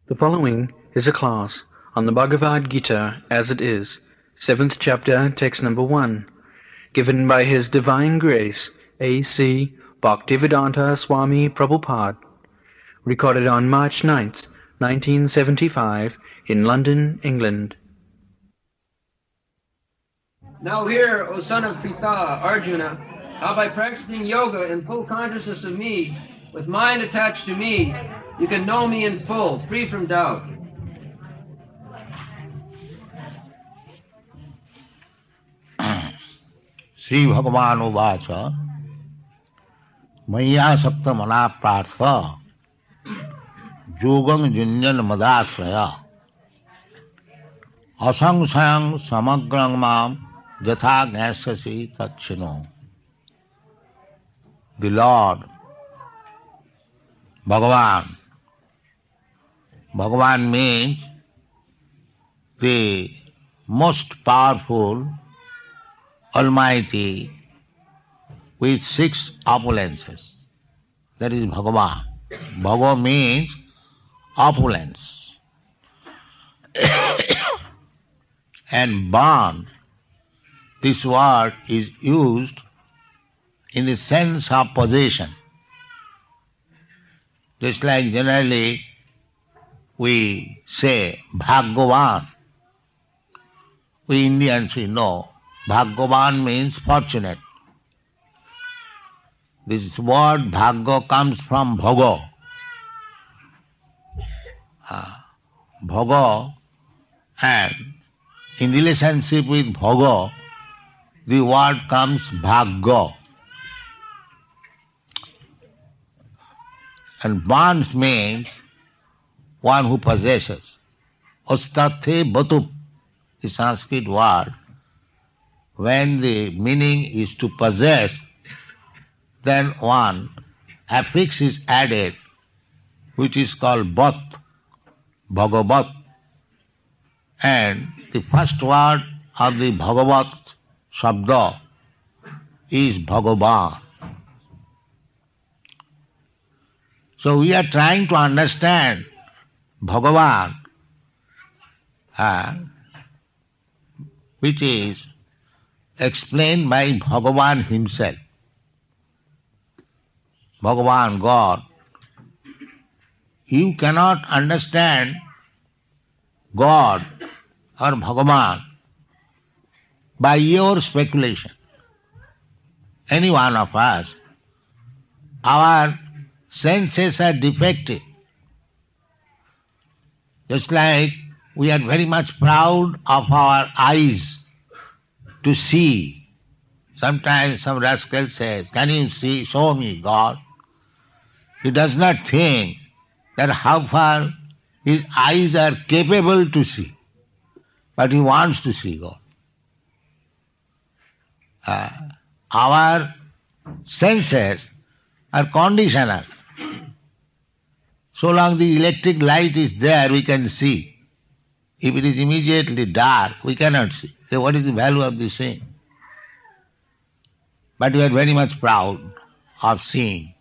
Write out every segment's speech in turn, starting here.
The following is a class on the Bhagavad Gita as it is, 7th chapter, text number 1, given by His Divine Grace, A.C. Bhaktivedanta Swami Prabhupada, recorded on March 9th, 1975, in London, England. Now hear, O son of Pritha, Arjuna, how by practicing yoga in full consciousness of me, with mind attached to me, you can know me in full, free from doubt. Sri Bhagavan Uvacha Maya Sakta Mana Prartha Yogam Junjan Madasraya Asangsayang Samagrang Mam Jatha Gnasasi Tatchino. The Lord Bhagavan. Bhagavan means the most powerful, almighty, with 6 opulences. That is Bhagavan. Bhagavan means opulence. And Ban, this word is used in the sense of possession. Just like generally we say Bhagavan. We Indians, we know Bhagavan means fortunate. This word Bhagya comes from Bhogo. Bhogo, and in relationship with Bhogo, the word comes Bhagya. And Ban means one who possesses. Ostathe batup, the Sanskrit word, when the meaning is to possess, then one affix is added, which is called bat, Bhagavat. And the first word of the Bhagavat Shabda is Bhagavan. So we are trying to understand Bhagavan, which is explained by Bhagavan himself. Bhagavan, God. You cannot understand God or Bhagavan by your speculation. Any one of us, our senses are defective. Just like we are very much proud of our eyes to see. Sometimes some rascal says, "Can you see? Show me God." He does not think that how far his eyes are capable to see, but he wants to see God. Our senses are conditional. So long the electric light is there, we can see. If it is immediately dark, we cannot see. So what is the value of the seeing? But we are very much proud of seeing.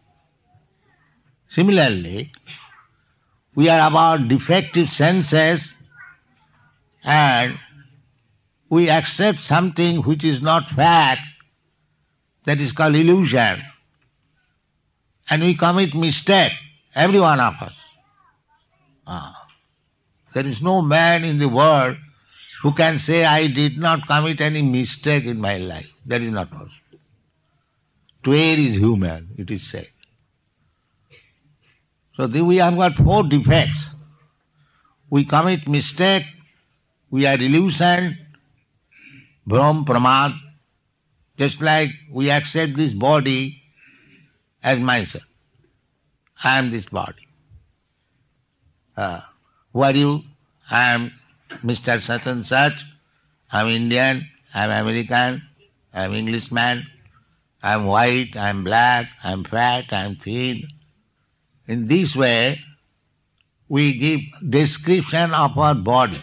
Similarly, we are about defective senses and we accept something which is not fact, that is called illusion. And we commit mistake, every one of us. There is no man in the world who can say, "I did not commit any mistake in my life." That is not possible. To err is human, it is said. So we have got 4 defects. We commit mistake, we are illusion, bhram, pramad, just like we accept this body as myself. I am this body. Who are you? I am Mr. Such and such. I am Indian, I am American, I am Englishman, I am white, I am black, I am fat, I am thin. In this way, we give description of our body,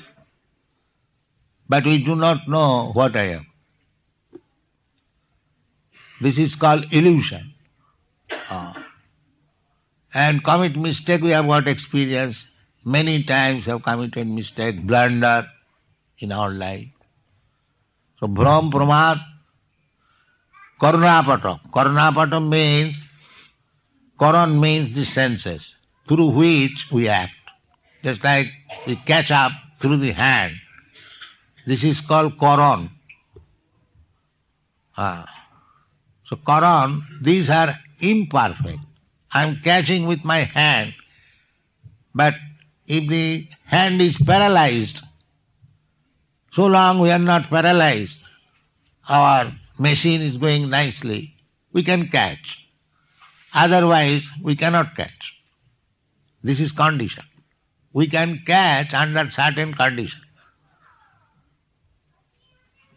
but we do not know what I am. This is called illusion. And commit mistake, we have got experience. many times have committed mistake, blunder in our life. So Brahm Pramad, Karunapatam. Karunapatam means, Karan means the senses through which we act. Just like we catch up through the hand. This is called Karan. So Karan, these are imperfect. I am catching with my hand, but if the hand is paralyzed, so long we are not paralyzed, our machine is going nicely, we can catch. Otherwise, we cannot catch. This is condition. We can catch under certain condition.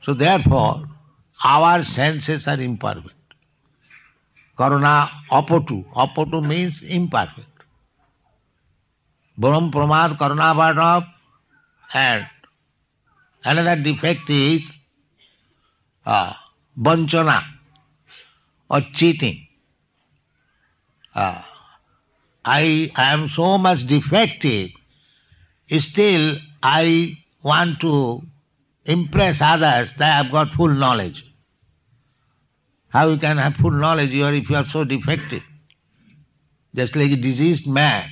So therefore, our senses are imperfect. Karuna apatu. Apatu means imperfect. Brahm Pramad Karunapatam, and another defect is vanchana or cheating. I am so much defective, still I want to impress others that I have got full knowledge. How you can have full knowledge if you are so defective? Just like a diseased man,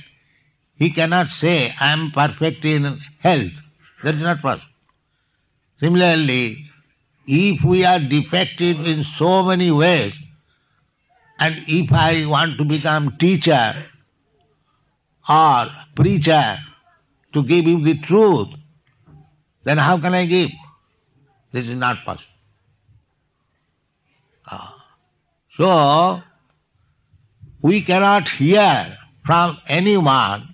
he cannot say, I am perfect in health. That is not possible. Similarly, if we are defective in so many ways, and if I want to become teacher or preacher to give you the truth, then how can I give? This is not possible. So, we cannot hear from anyone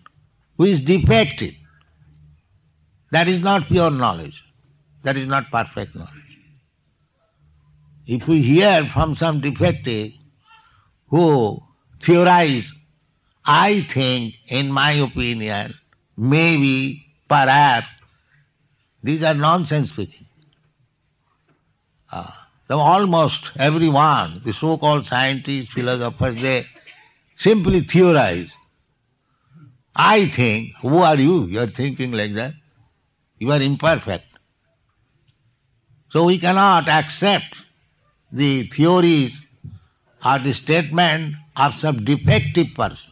who is defective. That is not pure knowledge. That is not perfect knowledge. If we hear from some defective who theorize, I think, in my opinion, maybe, perhaps, these are nonsense speaking. So almost everyone, the so-called scientists, philosophers, they simply theorize. I think, who are you? You are thinking like that. You are imperfect. So we cannot accept the theories or the statement of some defective person.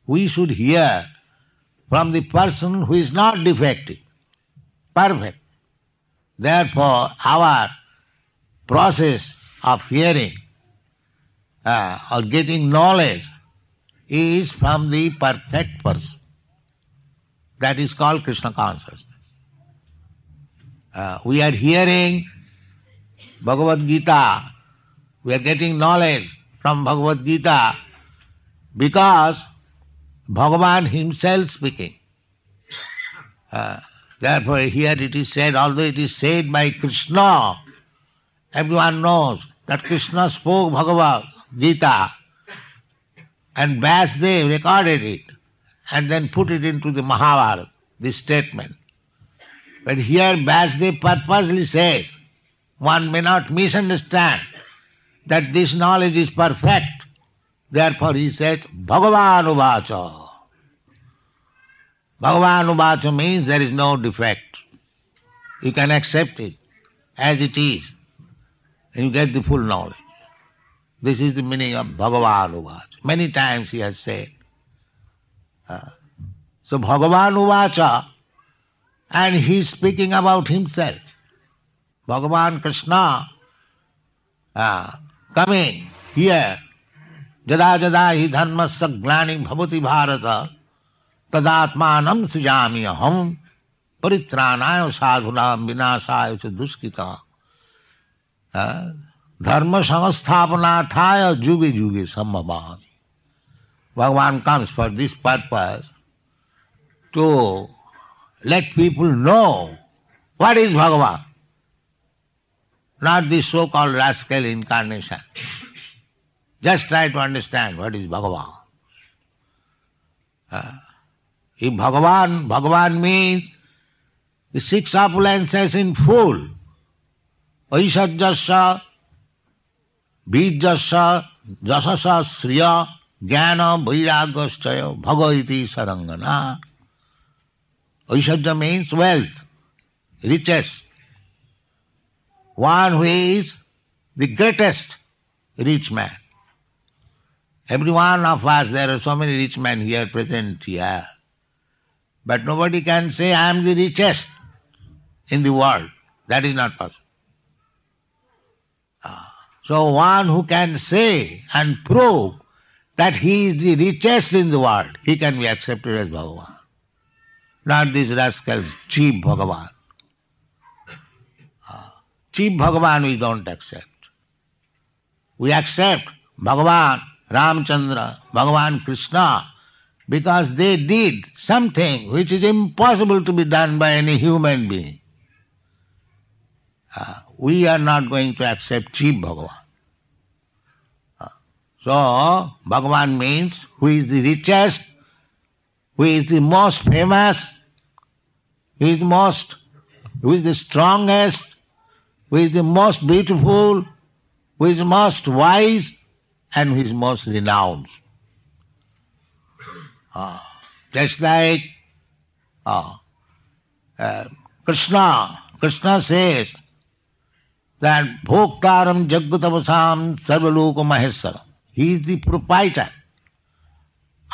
We should hear from the person who is not defective, perfect. Therefore, our process of hearing or getting knowledge is from the perfect person. That is called Krishna consciousness. We are hearing Bhagavad Gita, we are getting knowledge from Bhagavad Gita because Bhagavan himself speaking. Therefore here it is said, although it is said by Krishna, everyone knows that Krishna spoke Bhagavad Gita and Vyasadeva recorded it and then put it into the Mahabharata, this statement. But here Vyasadeva purposely says, one may not misunderstand that this knowledge is perfect. Therefore he says, Bhagavan Uvacha. Bhagavan Uvacha means there is no defect. You can accept it as it is and you get the full knowledge. This is the meaning of Bhagavan Uvacha. Many times he has said. So Bhagavan Uvacha, and he is speaking about himself. Bhagavan Krishna coming here. Jada jada hi dharmasya glani bhavati bharata tadatmanam sujami aham paritranaya sadhuna vinasaya cha duskita dharma samasthapanarthaya juge juge sambhavami. Bhagavan comes for this purpose to let people know what is Bhagavan, not this so-called rascal incarnation. Just try to understand what is Bhagavan. If Bhagavan means the six opulences in full, Aishajyasya, Bijyasya, Jasasa, Sriya, Jnana vairagyaschaya bhava iti sarangana. Aishwarya means wealth, riches. One who is the greatest rich man. Every one of us, there are so many rich men here present here. But nobody can say, I am the richest in the world. That is not possible. So one who can say and prove that he is the richest in the world, he can be accepted as Bhagavan. Not these rascals, cheap Bhagavan. Cheap Bhagavan we don't accept. We accept Bhagavan, Ramchandra, Bhagavan Krishna, because they did something which is impossible to be done by any human being. We are not going to accept cheap Bhagavan. So, Bhagavan means who is the richest, who is the most famous, who is the strongest, who is the most beautiful, who is most wise, and who is most renowned. Just like Krishna says that Bhoktaram Jagatavasam Sarvaloka Maheswaram. He is the proprietor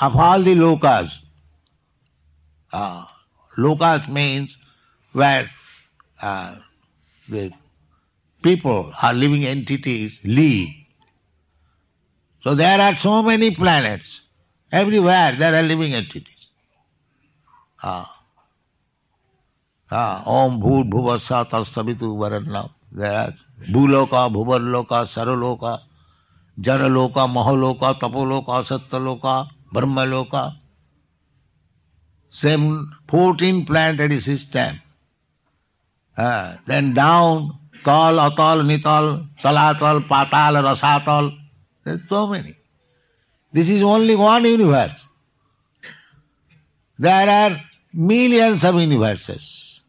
of all the lokas. Lokas means where the people or living entities live. So there are so many planets. Everywhere there are living entities. Om Bhut Bhuvasa Tasavitu Varanam. There are Bhuloka, Bhuvarloka, Saraloka, Janaloka, Mahaloka, Tapoloka, Sattaloka, Brahmaloka. 14 planetary system. Then down, Tal, Atal, Nital, Talatal, Patal, Rasatal. There are so many. This is only one universe. There are millions of universes.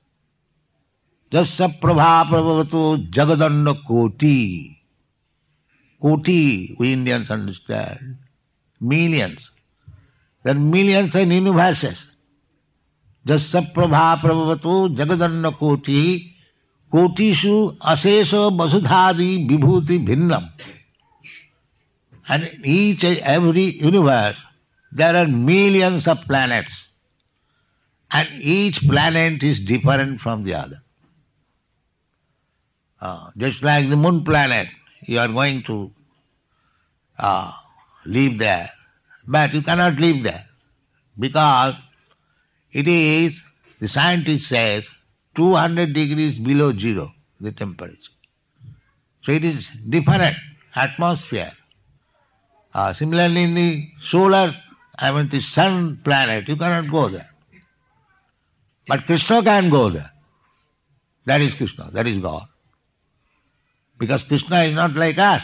Jasya prabha prabhavatu jagadanda koti. Koti, we Indians understand. Millions. There are millions of universes. Jasya prabha prabhavatu jagadanda koti. Kotishu asesha vasudhadi vibhuti bhinnam. And in each and every universe, there are millions of planets. And each planet is different from the other. Just like the moon planet, you are going to live there. But you cannot live there. Because it is, the scientist says, 200 degrees below zero, the temperature. So it is different atmosphere. Similarly in the the sun planet, you cannot go there. But Krishna can go there. That is Krishna, that is God. Because Krishna is not like us,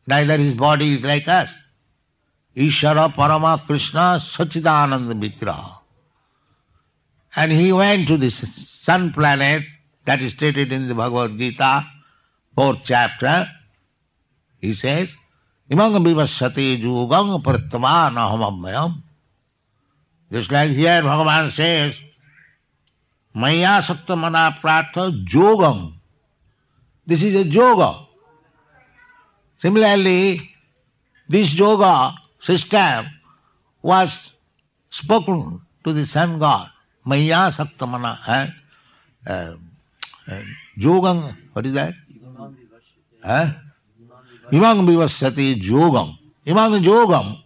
neither his body is like us. Ishara Parama Krishna Sachidananda Vigraha. And he went to this sun planet, that is stated in the Bhagavad Gita, 4th chapter. He says, Imang vivasati jugam prattavan ahamammayam. Just like here Bhagavan says, Maya saktamana pratha jogam. This is a yoga. Similarly, this yoga system was spoken to the sun god. Maya saktamana. Yogam, what is that? Imang vivasati yogam. Imang yogam,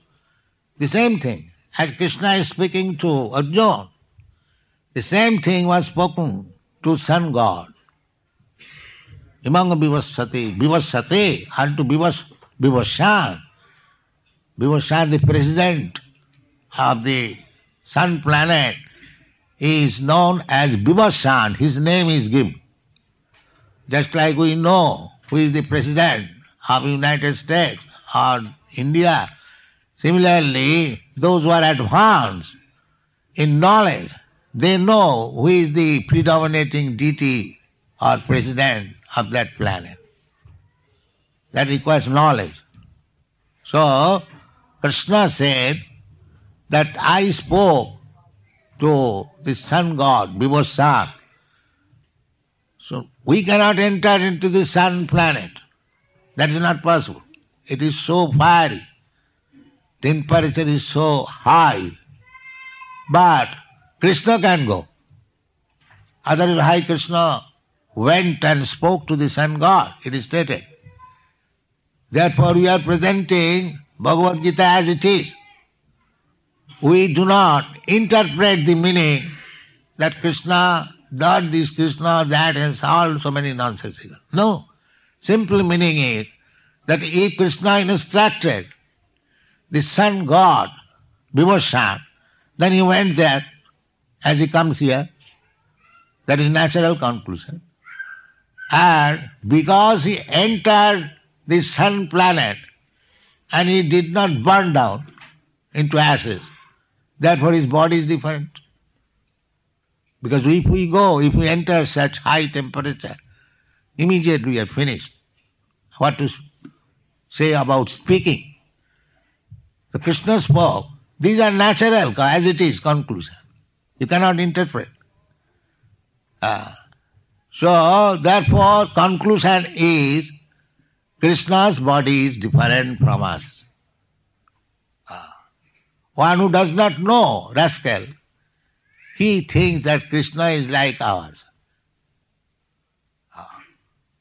the same thing. As Krishna is speaking to Arjuna, the same thing was spoken to sun god. Imang vivasati, vivasati, and to Vivashan. Vivashan, the president of the sun planet, is known as Vivashan. His name is given. Just like we know who is the president of United States or India. Similarly, those who are advanced in knowledge, they know who is the predominating deity or president of that planet. That requires knowledge. So, Krishna said that I spoke to the sun god, Vibhushan. So we cannot enter into the sun planet. That is not possible. It is so fiery. Temperature is so high. But Krishna can go. Otherwise, Krishna went and spoke to the sun god, it is stated. Therefore, we are presenting Bhagavad Gita as it is. We do not interpret the meaning that Krishna that this, Krishna that, and all so many nonsensical. No. Simple meaning is that if Krishna instructed the sun god, Vibhushan, then he went there as he comes here. That is natural conclusion. And because he entered the sun planet and he did not burn down into ashes, therefore his body is different. Because if we enter such high temperature, immediately we are finished. What to say about speaking? The Krishna spoke. These are natural, as it is, conclusion. You cannot interpret. So, therefore, conclusion is Krishna's body is different from us. One who does not know, rascal, he thinks that Krishna is like ours.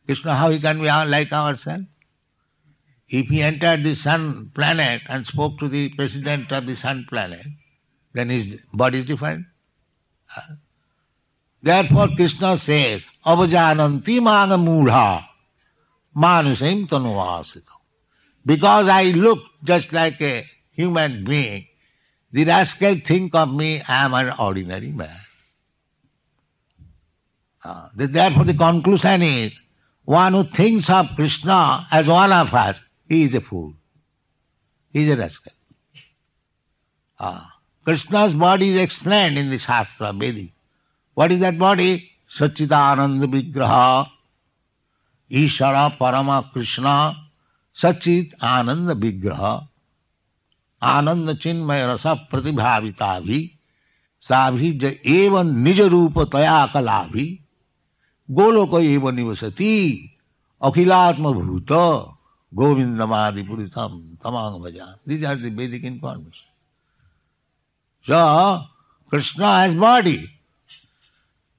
Krishna, how he can be like ourselves? If he entered the sun planet and spoke to the president of the sun planet, then his body is different. Therefore Krishna says, Avajananti maga mudha manusim tanuvasito. Because I look just like a human being, the rascal think of me, I am an ordinary man. Therefore the conclusion is, one who thinks of Krishna as one of us, he is a fool. He is a rascal. Krishna's body is explained in the Shastra, Vedic. What is that body? Satchidananda Vigraha, Ishara Parama Krishna, Satchit Ananda Vigraha, Ananda Chinmaya Rasa Pratibhavitavi, Sabhi ja eva nija rupa taya kalavhi, Goloka eva nivasati, Akhilatma bhuta, Govindamadi Purisam, Tamang Bhajan. These are the basic information. So, Krishna has body,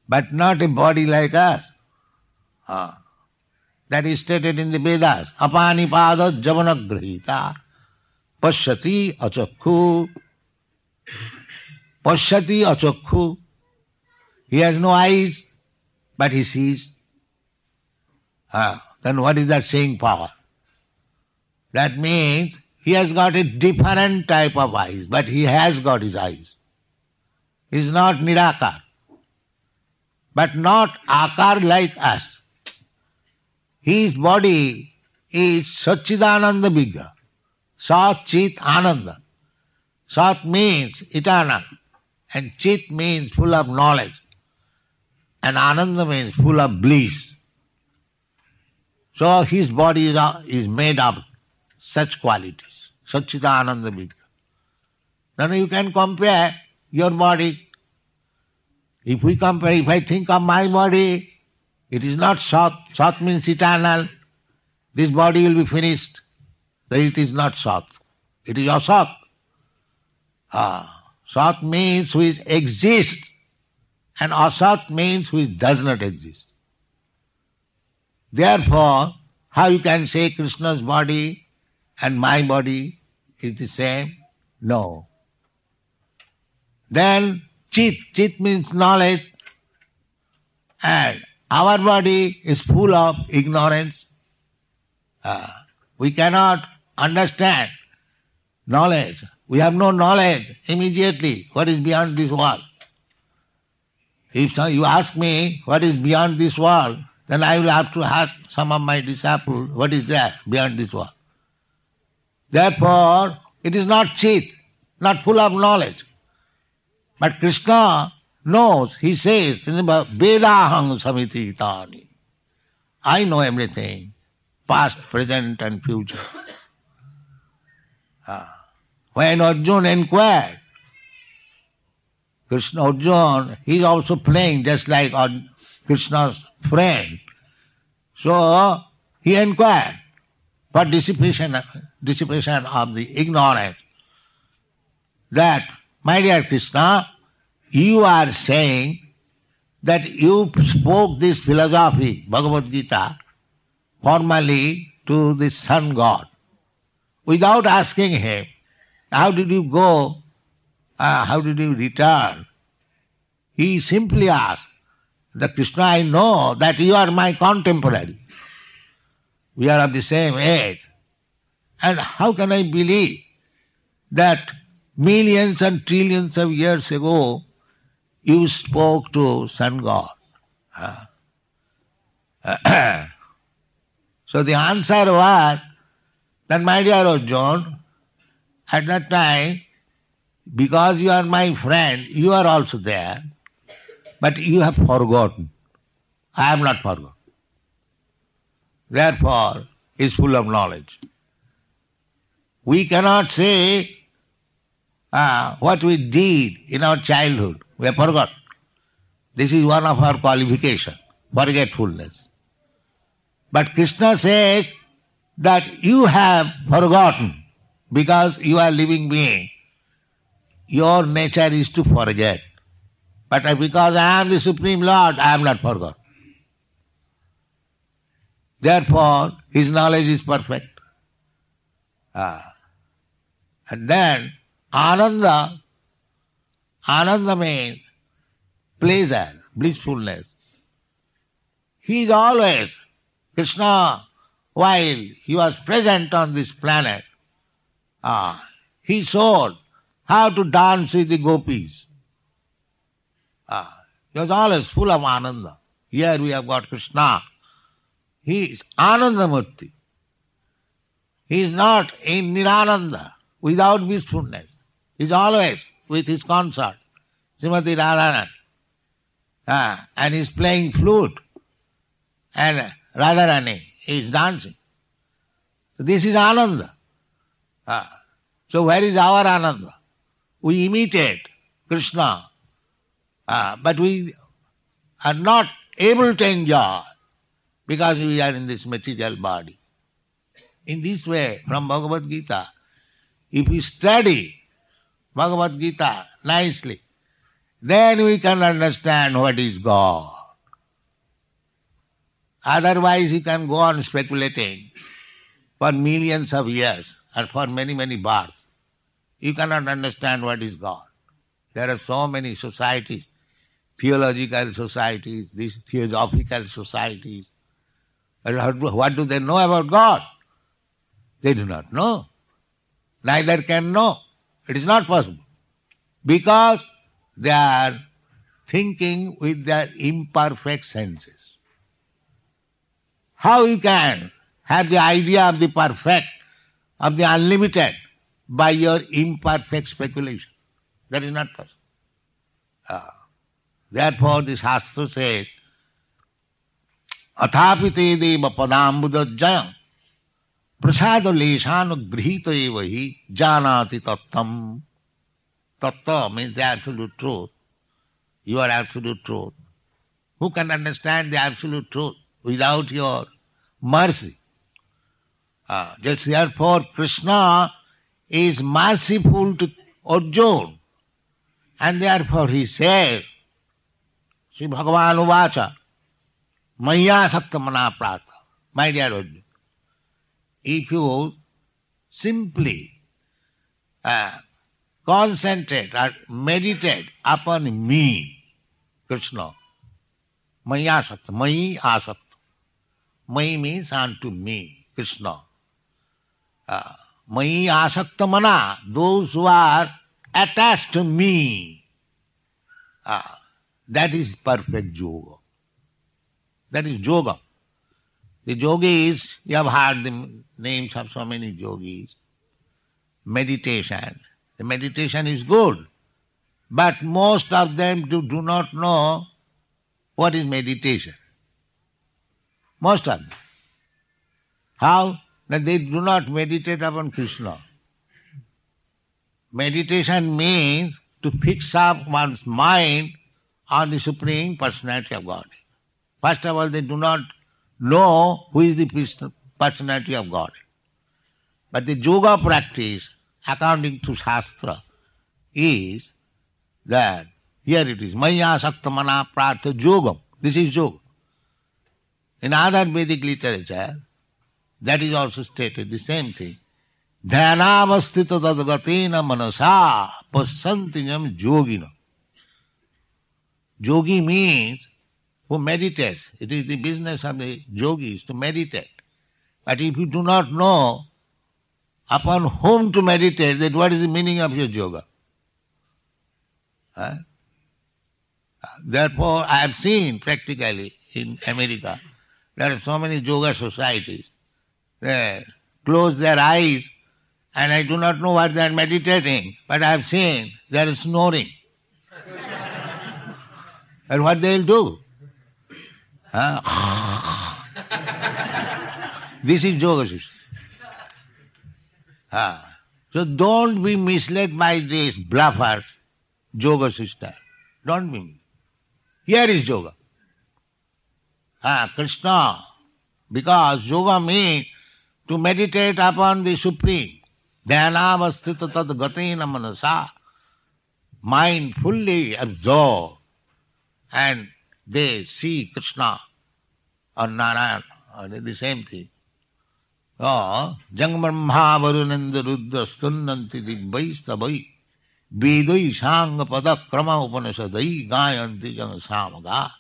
but not a body like us. That is stated in the Vedas. Apani pada javanagrahita, pashyati achakhu. Pashyati achakhu. He has no eyes, but he sees. Then what is that saying power? That means he has got a different type of eyes, but he has got his eyes. He is not nirakar, but not akar like us. His body is Satchidananda Vigraha, Sat Chit Ananda. Sat means eternal, and Chit means full of knowledge, and Ananda means full of bliss. So his body is made of such qualities, Satchidananda Vigraha. Then you can compare your body. If I think of my body, it is not Sat. Sat means eternal. This body will be finished. Then it is not Sat. It is Asat. Sat means which exists, and Asat means which does not exist. Therefore, how you can say Krishna's body and my body is the same? No. Then Chit. Chit means knowledge, and our body is full of ignorance. We cannot understand knowledge. We have no knowledge immediately what is beyond this world. If you ask me what is beyond this world, then I will have to ask some of my disciples what is there beyond this world. Therefore, it is not Chit, not full of knowledge. But Krishna knows, he says in the Vedahang Samiti Tani. I know everything, past, present and future. when Arjuna inquired, Arjuna, he is also playing just like Krishna's friend. So he inquired for dissipation of the ignorance that, my dear Krishna, you are saying that you spoke this philosophy, Bhagavad Gita, formally to the sun god. Without asking him, how did you go, how did you return? He simply asked, the Krishna, I know that you are my contemporary. We are of the same age. And how can I believe that millions and trillions of years ago you spoke to sun god? So the answer was that, my dear Arjuna, at that time, because you are my friend, you are also there, but you have forgotten. I have not forgotten. Therefore, he is full of knowledge. We cannot say what we did in our childhood. We have forgotten. This is one of our qualifications, forgetfulness. But Krishna says that you have forgotten because you are living being. Your nature is to forget. But because I am the Supreme Lord, I am not forgotten. Therefore, his knowledge is perfect. And then, Ananda means pleasure, blissfulness. He is always, Krishna, while he was present on this planet, he showed how to dance with the gopis. He was always full of Ananda. Here we have got Krishna. He is Anandamurti. He is not in Nirananda, without blissfulness. He is always with his consort, Srimati Radharani. And he is playing flute. And Radharani is dancing. So this is Ananda. So where is our Ananda? We imitate Krishna, but we are not able to enjoy because we are in this material body. In this way, from Bhagavad Gita, if we study Bhagavad Gita nicely, then we can understand what is God. Otherwise, you can go on speculating for millions of years and for many, many births. You cannot understand what is God. There are so many societies, theological societies, these theosophical societies. What do they know about God? They do not know. Neither can know. It is not possible. Because they are thinking with their imperfect senses. How you can have the idea of the perfect, of the unlimited, by your imperfect speculation? That is not possible. Therefore, the Shastra says, Athapite deva padambudajjayam prasada leshanu grihita evahi janati tattam. Tatta means the absolute truth. You are absolute truth. Who can understand the absolute truth without your mercy? Just therefore, Krishna is merciful to Arjuna. And therefore he says, Sri Bhagavan Uvacha, Maya Saktamana Prata. My dear Arjuna, if you simply concentrate or meditate upon me, Krishna, Maya Sakta, Mayi Asakta. Mayi means unto me, Krishna. Mayi Asakta Mana, those who are attached to me. That is perfect yoga. That is yoga. The yogis, you have heard the names of so many yogis. Meditation. The meditation is good, but most of them do not know what is meditation. Most of them. How? That they do not meditate upon Krishna. meditation means to fix up one's mind on the Supreme Personality of God. First of all, they do not know who is the Personality of God. But the yoga practice, according to Shastra, is that here it is, Maya Sakta Mana Prartha Yogam. This is yoga. In other Vedic literature, that is also stated, the same thing. Dhyanavastita tadgatina manasa pasantinyam yogina. Yogi means who meditates. It is the business of the yogis to meditate. But if you do not know upon whom to meditate, then what is the meaning of your yoga? Therefore, I have seen practically in America, there are so many yoga societies. They close their eyes and I do not know what they are meditating, but I have seen they are snoring. And what they will do? This is yoga system. So don't be misled by these bluffers, yoga system. Don't be misled. Here is yoga. Krishna, because yoga means to meditate upon the Supreme. Dhyanavastita tad gatina manasa. Mind fully absorbed. And they see Krishna or Narayana, or the same thing. Jang brahma varunendra rudra stunnanti dibbais tabai vedai shanga pada krama upanishadai gayanti jang samaga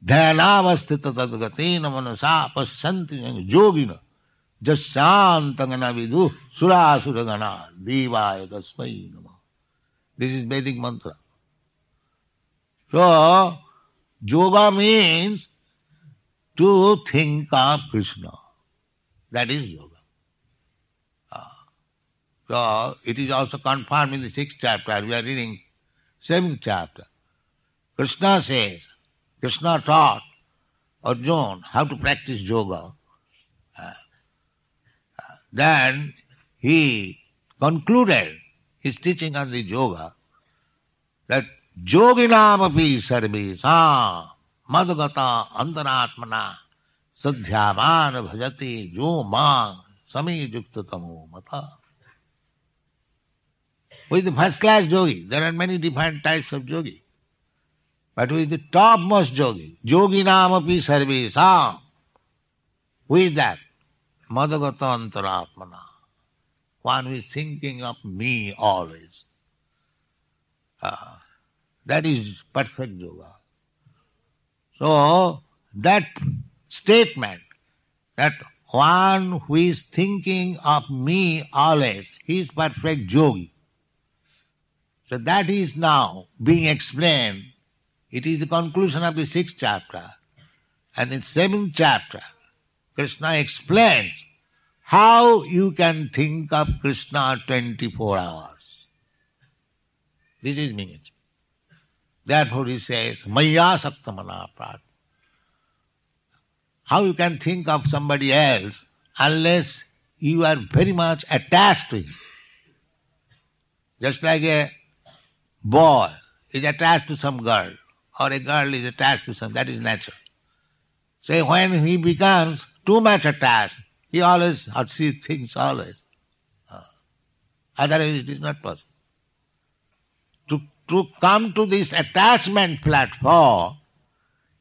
dhyanavastita tadgatina manasa pasyanti jang yogina jasyantangana vidu surasuragana devaya tasmai namah. This is Vedic mantra. So, yoga means to think of Krishna. That is yoga. So, it is also confirmed in the 6th chapter. We are reading 7th chapter. Krishna says, Krishna taught Arjuna how to practice yoga. Then he concluded his teaching on the yoga that yoginam api sarvesam madgata antaratmana sadhyavana bhajati yo mang sami yuktatamo mata. Who is the first class yogi? There are many different types of yogi. But who is the topmost yogi? Yoginam api sarvesam. Who is that? Madhagata antaratmana. One who is thinking of me always. That is perfect yoga. So, that statement, that one who is thinking of me always, he is perfect yogi. So that is now being explained. It is the conclusion of the 6th chapter. And in 7th chapter, Krishna explains how you can think of Krishna 24 hours. This is meaning. Therefore he says, Maya Sakta Mana Prartha. How you can think of somebody else unless you are very much attached to him. Just like a boy is attached to some girl, or a girl is attached to some, that is natural. So when he becomes too much attached, he always, or she thinks always. Otherwise it is not possible. To come to this attachment platform,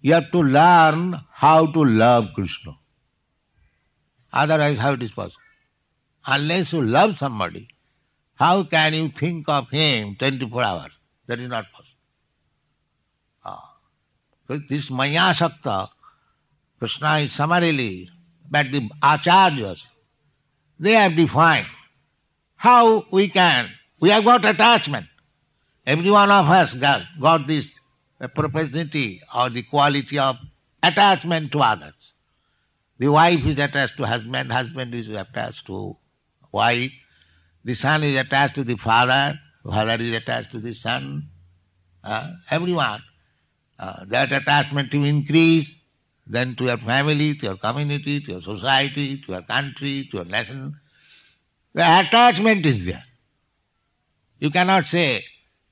you have to learn how to love Krishna. Otherwise, how it is possible? Unless you love somebody, how can you think of him 24 hours? That is not possible. So this Maya Sakta, Krishna is summarily, but the Acharyas, they have defined how we have got attachment. Every one of us got this propensity or the quality of attachment to others. The wife is attached to husband is attached to wife, the son is attached to the father is attached to the son. Everyone. That attachment will increase, then to your family, to your community, to your society, to your country, to your nation. The attachment is there. You cannot say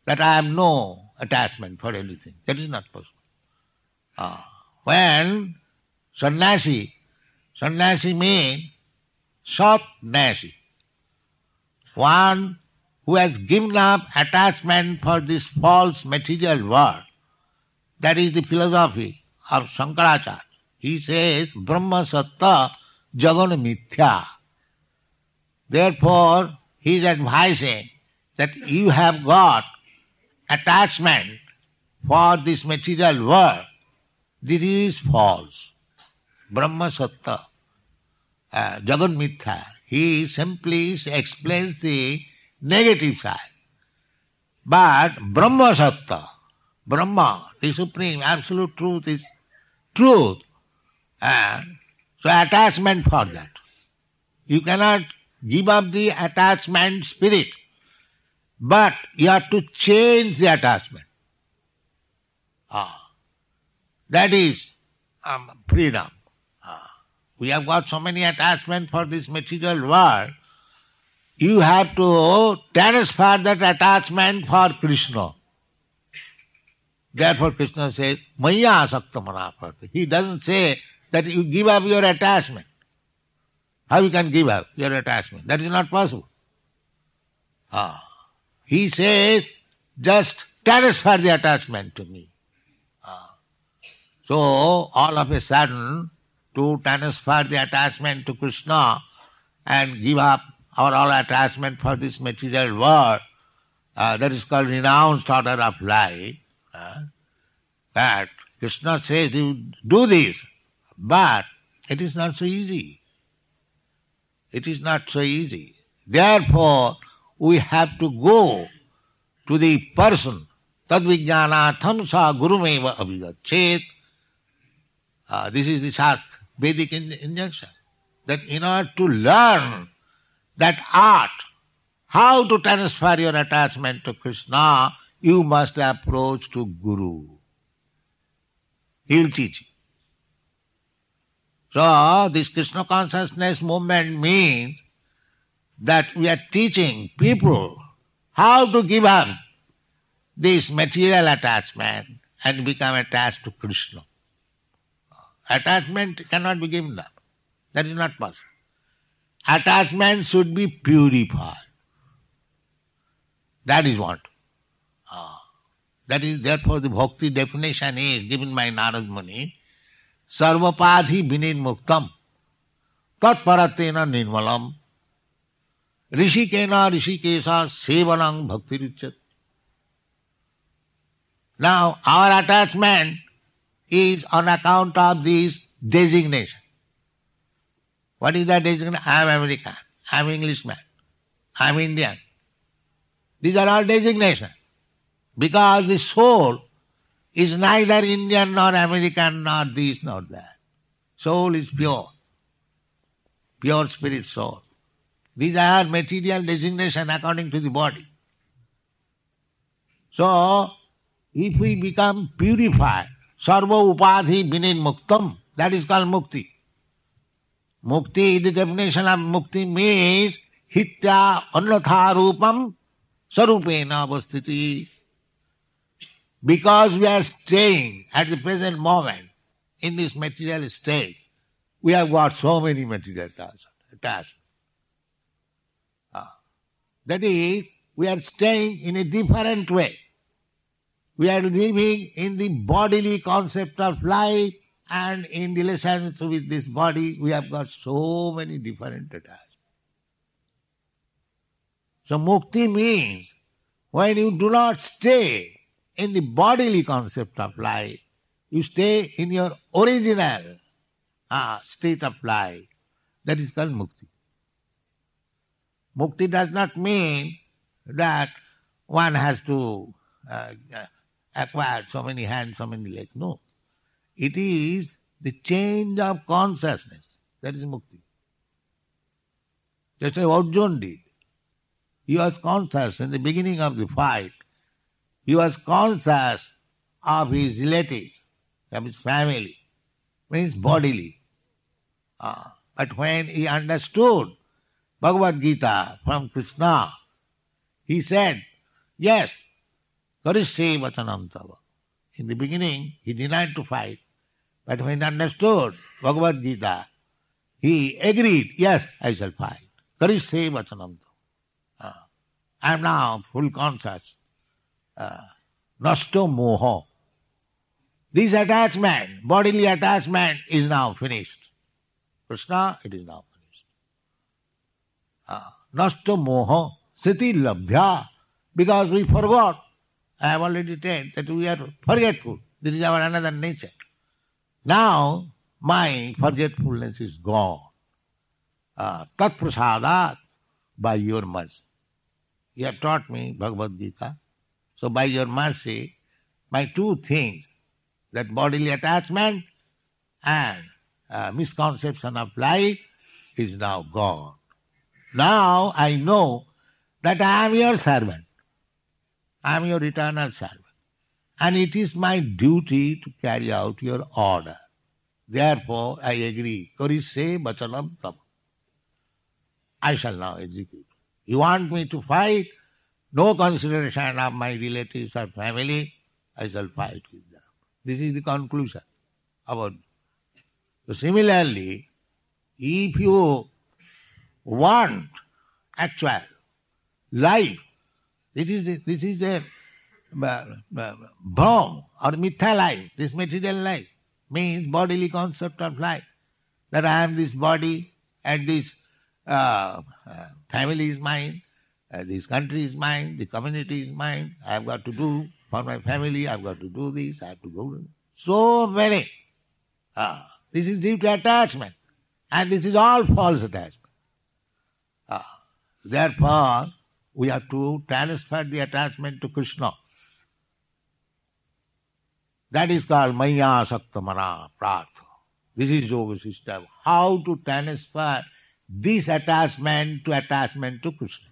that I have no attachment for anything. That is not possible. When sannyasi means Satnasi, one who has given up attachment for this false material world. That is the philosophy of Shankaracharya. He says, Brahma Satta Jagan Mithya. Therefore, he is advising that you have got attachment for this material world. This is false. Brahma Satta Jagan Mithya. He simply explains the negative side. But Brahma Satta, Brahma, the supreme absolute truth is truth. And so attachment for that. You cannot give up the attachment spirit, but you have to change the attachment. That is freedom. We have got so many attachments for this material world. You have to transfer that attachment for Krishna. Therefore Krishna says, Maya Asakta Manaparta. He doesn't say that you give up your attachment. How you can give up your attachment? That is not possible. He says, just transfer the attachment to me. So, all of a sudden, to transfer the attachment to Krishna and give up our all attachment for this material world, that is called renounced order of life. That Krishna says, you do this, but it is not so easy. It is not so easy. Therefore, we have to go to the person. Tadvijnanatham sa gurumeva abhigachet. This is the Shastra, Vedic injunction. That in order to learn that art, how to transfer your attachment to Krishna, you must approach to Guru. He will teach you. So, this Krishna consciousness movement means that we are teaching people how to give up this material attachment and become attached to Krishna. Attachment cannot be given up. That is not possible. Attachment should be purified. That is what. That is, therefore, the bhakti definition is given by Narad Muni. Sarvapadhi vinin muktam tat paratena nirmalam rishikena rishikesa sevanang bhakti ruchat. Now, our attachment is on account of this designation. What is that designation? I am American, I am Englishman, I am Indian. These are all designations. Because the soul is neither Indian nor American nor this nor that. Soul is pure. Pure spirit soul. These are material designation according to the body. So, if we become purified, sarva upadhi vinin muktam, that is called mukti. Mukti, the definition of mukti means hitya annatha rupam sarupena avasthiti. Because we are staying at the present moment in this material state, we have got so many material attachments. That is, we are staying in a different way. We are living in the bodily concept of life, and in relationship with this body, we have got so many different attachments. So mukti means when you do not stay in the bodily concept of life, you stay in your original state of life. That is called mukti. Mukti does not mean that one has to acquire so many hands, so many legs. No. It is the change of consciousness. That is mukti. Just as Arjuna did. He was conscious in the beginning of the fight. He was conscious of his relatives, of his family, means bodily. But when he understood Bhagavad Gita from Krishna, he said, Yes, Karishe Vachanam Tava. In the beginning, he denied to fight, but when he understood Bhagavad Gita, he agreed, yes, I shall fight. Karishe Vachanam Tava. I am now full conscious. Nasto moho. This attachment, bodily attachment, is now finished. Krishna, it is now finished. Nasto moho sati labdhya. Because we forgot. I have already told that we are forgetful. This is our another nature. Now, my forgetfulness is gone. Tat prasadat, by your mercy. You have taught me Bhagavad Gita. So by your mercy, my two things, that bodily attachment and misconception of life, is now gone. Now I know that I am your servant. I am your eternal servant. And it is my duty to carry out your order. Therefore, I agree. Karishe Vachanam Tava. I shall now execute. You want me to fight? No consideration of my relatives or family. I shall fight with them. This is the conclusion about. So similarly, if you want actual life, this is a bhram or mithya life. This material life means bodily concept of life. That I am this body and this family is mine, this country is mine, the community is mine. I have got to do for my family, I have got to do this, I have to do so many. This is due to attachment. And this is all false attachment. Therefore, we have to transfer the attachment to Krishna. That is called Maya Saktamana Pratha. This is yoga system. How to transfer this attachment to Krishna.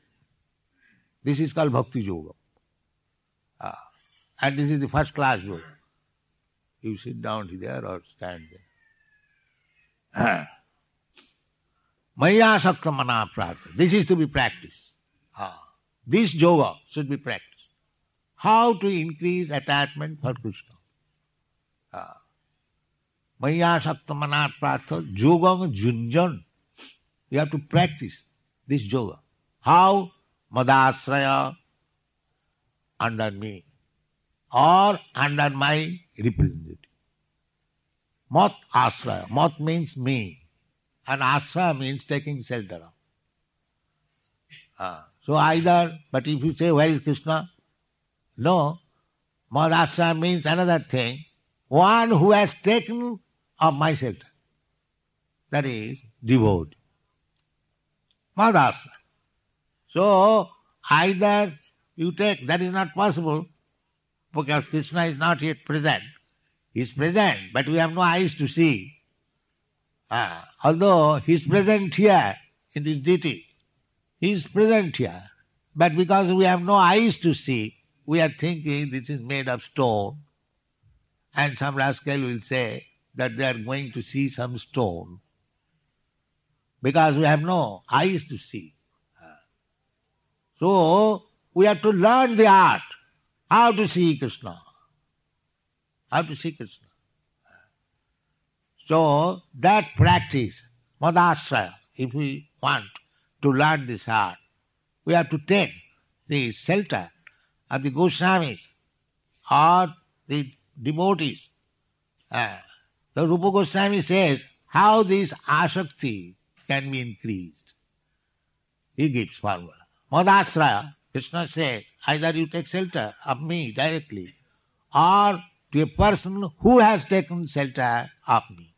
This is called Bhakti Yoga. And this is the first class yoga. You sit down here or stand there. Maya Saktamana Pratha. This is to be practiced. This yoga should be practiced. How to increase attachment for Krishna. Maya Saktamana Pratha Yogam Junjan. You have to practice this yoga. How? Madasraya, under me, or under my representative. Mat asraya. Mat means me, and asraya means taking shelter of. So either, but if you say, where is Krishna? No. Mad asraya means another thing. One who has taken of my shelter. That is devotee. Mad asraya. So, either you take, that is not possible, because Krishna is not yet present. He is present, but we have no eyes to see. Although he is present here in this deity, he is present here. But because we have no eyes to see, we are thinking this is made of stone. And some rascal will say that they are going to see some stone. Because we have no eyes to see. So, we have to learn the art, how to see Krishna. How to see Krishna. So, that practice, Madasraya, if we want to learn this art, we have to take the shelter of the Goswamis or the devotees. The Rupa Goswami says how this asakti can be increased. He gives formula. Madasraya, Krishna says, either you take shelter of me directly, or to a person who has taken shelter of me.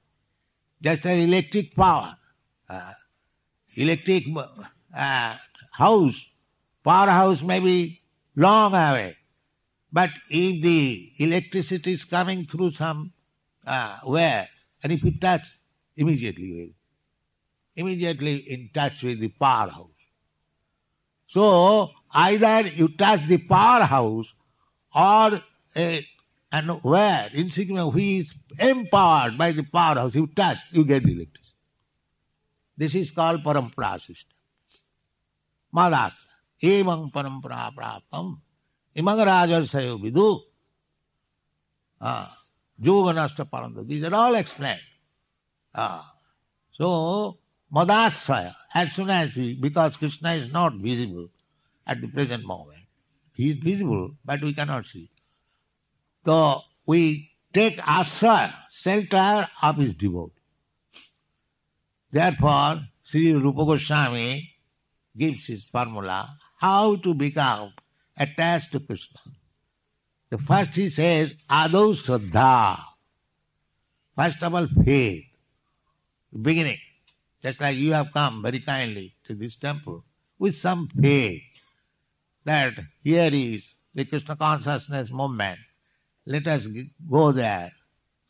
Just as electric power, electric house, powerhouse may be long away, but if the electricity is coming through some where, and if you touch, immediately in touch with the powerhouse. So, either you touch the powerhouse or and where, insignificant, who is empowered by the powerhouse, you touch, you get the electricity. This is called parampara system. Madasa. Evang parampara praptam Imangarajarsayo vidu. Yoganasta paranda. These are all explained. So, madasraya, as soon as because Krishna is not visible at the present moment, he is visible, but we cannot see. So, we take asraya, shelter of his devotee. Therefore, Sri Rupa Goswami gives his formula how to become attached to Krishna. The first he says, Adau Shraddha. First of all, faith. Beginning. Just like you have come very kindly to this temple with some faith that here is the Krishna consciousness movement. Let us go there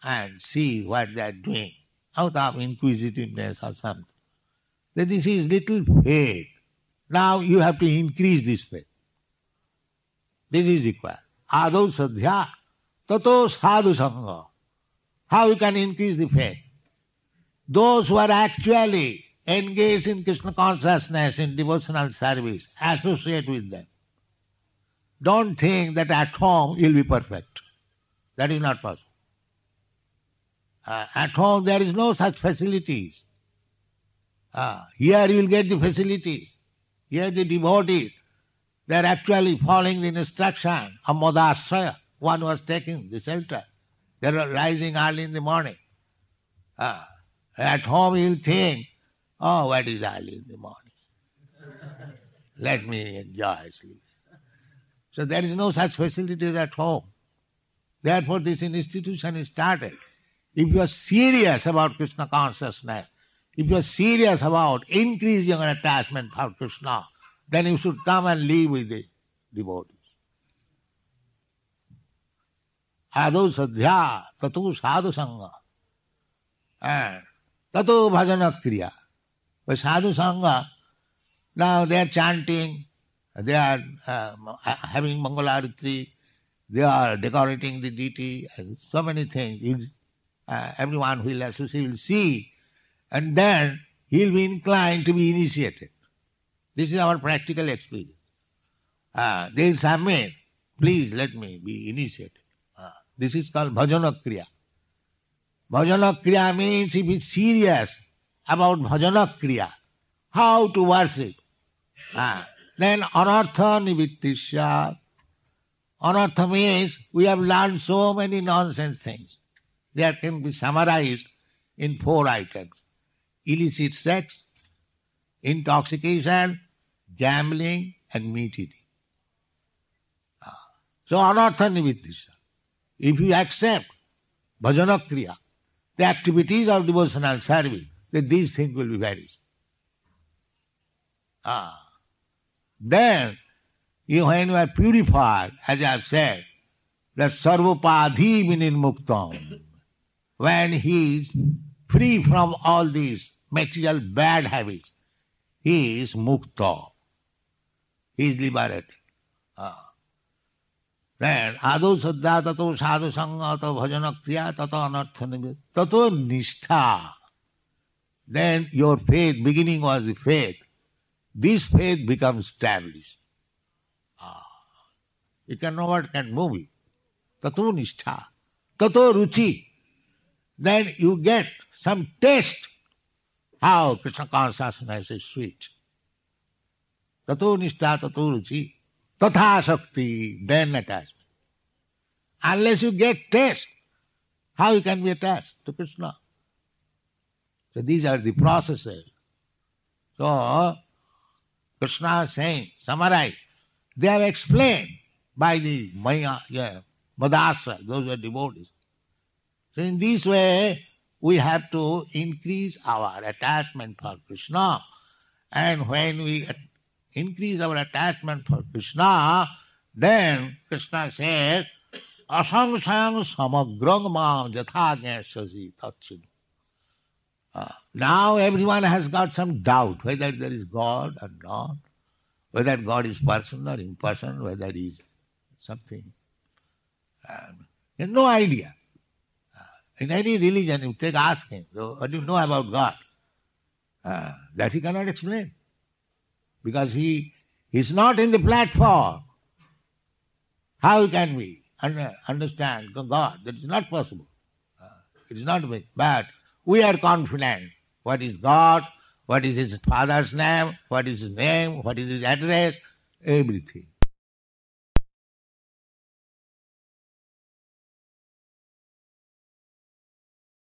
and see what they are doing out of inquisitiveness or something. Then this is little faith. Now you have to increase this faith. This is required. Adau sadhya, tato sadhu sangha. How you can increase the faith? Those who are actually engaged in Krishna consciousness, in devotional service, associate with them. Don't think that at home you'll be perfect. That is not possible. At home there is no such facilities. Here you will get the facilities. Here the devotees, they are actually following the instruction of Madasraya, one who was taking the shelter. They are rising early in the morning. At home you will think, oh, what is early in the morning? Let me enjoy sleep. So there is no such facilities at home. Therefore this institution is started. If you are serious about Krishna consciousness, if you are serious about increasing your attachment for Krishna, then you should come and live with the devotees. Adau sadhya, tatu sadhu sangha, and tatu bhajana kriya. But sadhu sangha, now they are chanting, they are having Mangalarati, they are decorating the deity, and so many things. Everyone who will associate will see, and then he will be inclined to be initiated. This is our practical experience. They will submit, please let me be initiated. This is called bhajana kriya. Bhajana kriya means if he is serious about bhajana kriya, how to worship, then anartha nivittisya. Anartha means we have learned so many nonsense things. They can be summarized in 4 items. Illicit sex, intoxication, gambling, and meat eating. So anartha nivittisya. If you accept bhajana kriya, the activities of devotional service, then these things will be vanished. Then, when you are purified, as I have said, that sarvopadhi vinirmuktam, when he is free from all these material bad habits, he is mukta. He is liberated. Then, adau saddha tato sadhu sangha tato bhajana kriya tato anartha nivittisya tato nishtha. Then your faith, beginning was the faith. This faith becomes established. You can know what can move you. Tato nishtha. Tato ruchi. Then you get some taste how Krishna consciousness is sweet. Tato nishtha, tato ruchi. Tatha shakti, then attachment. Unless you get taste, how you can be attached to Krishna? So these are the processes. So, Krishna is saying, summarize, they have explained by the Maya, Madasra, those who are devotees. So in this way, we have to increase our attachment for Krishna. And when we increase our attachment for Krishna, then Krishna says, asangsayang samagrang ma jatha jnasasi tatchinu. Now everyone has got some doubt whether there is God or not, whether God is person or impersonal, whether he is something. He has no idea. In any religion, you take ask him, so what do you know about God? That he cannot explain. Because he is not in the platform. How can we understand God? That is not possible. It is not way. But we are confident. What is God? What is His father's name? What is His name? What is His address? Everything.